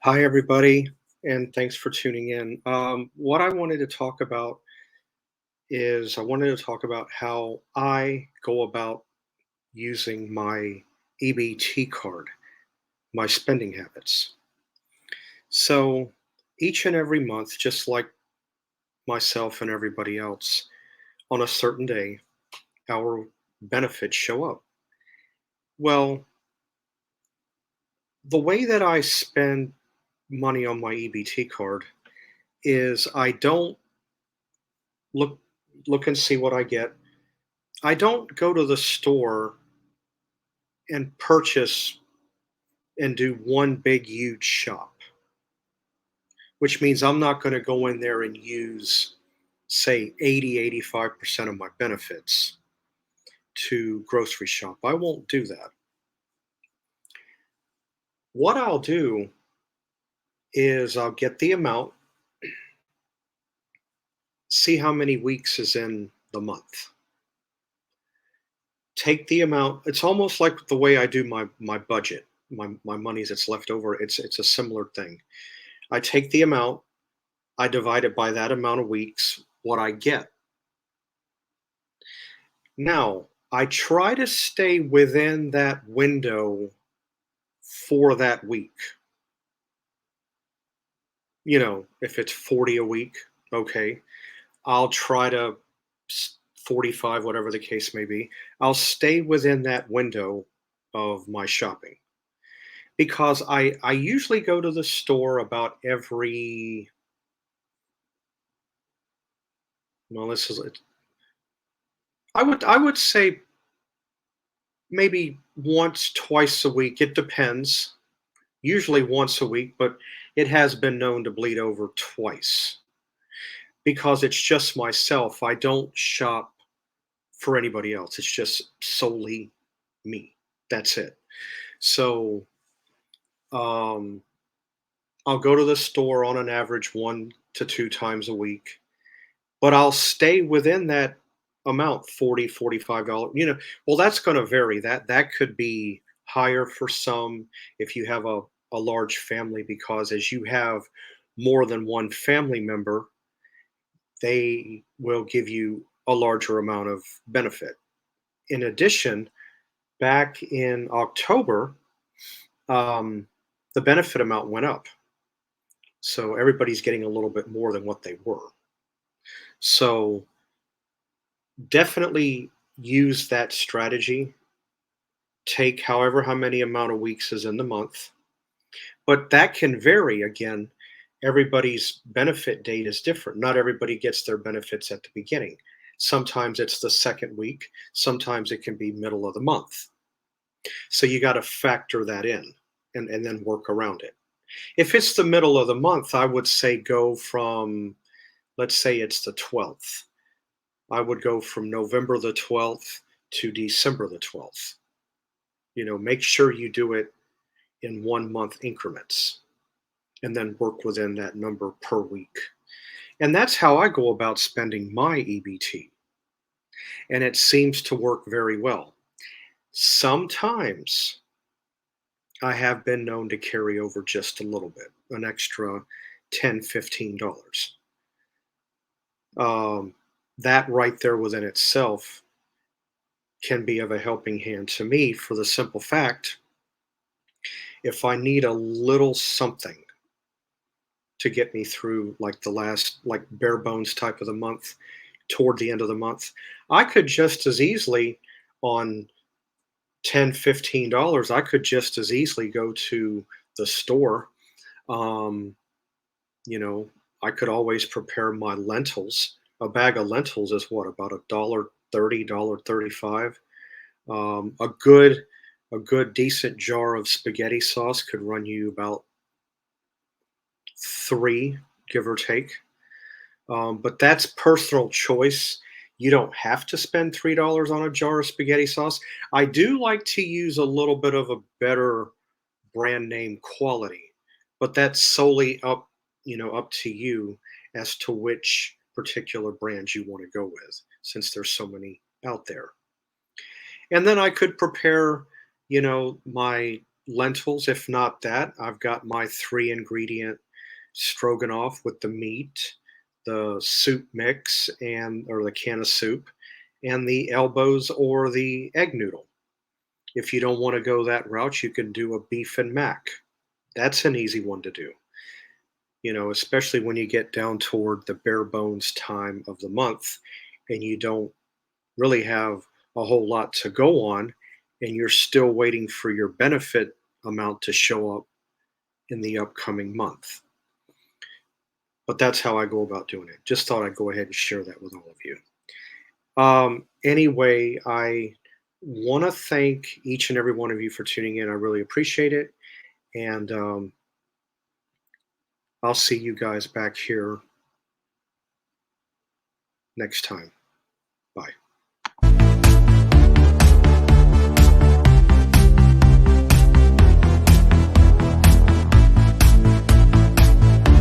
Hi, everybody, and thanks for tuning in. What I wanted to talk about is I wanted to talk about how I go about using my EBT card, my spending habits. So each and every month, just like myself and everybody else, on a certain day, our benefits show up. Well, the way that I spend money on my EBT card is I don't look and see what I get. I don't go to the store and purchase and do one big huge shop, which means I'm not going to go in there and use, say, 85% of my benefits to grocery shop. I won't do that. What I'll do is I'll get the amount, see how many weeks is in the month. Take the amount. It's almost like the way I do my budget, my money that's left over. It's a similar thing. I take the amount, I divide it by that amount of weeks, what I get. Now, I try to stay within that window for that week. If it's 40 a week, okay, I'll try to 45, whatever the case may be. I'll stay within that window of my shopping because I usually go to the store about every, well, this is, I would say maybe once, twice a week. It depends. Usually once a week, but it has been known to bleed over twice because it's just myself. I don't shop for anybody else. It's just solely me. That's it. So um, I'll go to the store on an average 1 to 2 times a week, but I'll stay within that amount, 40, $45. Well, that's going to vary. That could be higher for some if you have a large family, because as you have more than one family member, they will give you a larger amount of benefit. In addition, back in October, um, the benefit amount went up. So everybody's getting a little bit more than what they were. So definitely use that strategy. Take however how many amount of weeks is in the month, but that can vary. Again, everybody's benefit date is different. Not everybody gets their benefits at the beginning. Sometimes it's the second week, sometimes it can be middle of the month. So you got to factor that in and then work around it. If it's the middle of the month, I would say go from, let's say it's the 12th. I would go from November the 12th to December the 12th. Make sure you do it in 1 month increments and then work within that number per week. And that's how I go about spending my EBT. And it seems to work very well. Sometimes I have been known to carry over just a little bit, an extra $10, $15. Um, that right there within itself can be of a helping hand to me for the simple fact, if I need a little something to get me through like the last, like bare bones type of the month, toward the end of the month, I could just as easily, on 10, $15, I could just as easily go to the store. um, you know I could always prepare my lentils. A bag of lentils is what, about $1.30, $1.35. A good decent jar of spaghetti sauce could run you about three, give or take. But that's personal choice. You don't have to spend $3 on a jar of spaghetti sauce. I do like to use a little bit of a better brand name quality, but that's solely up to you as to which particular brand you want to go with, since there's so many out there. And then I could prepare, my lentils. If not that, I've got my three ingredient stroganoff with the meat, the soup mix, and or the can of soup, and the elbows or the egg noodle. If you don't want to go that route, you can do a beef and mac. That's an easy one to do. Especially when you get down toward the bare bones time of the month and you don't really have a whole lot to go on and you're still waiting for your benefit amount to show up in the upcoming month. But that's how I go about doing it. Just thought I'd go ahead and share that with all of you. Anyway, I want to thank each and every one of you for tuning in. I really appreciate it. And I'll see you guys back here next time.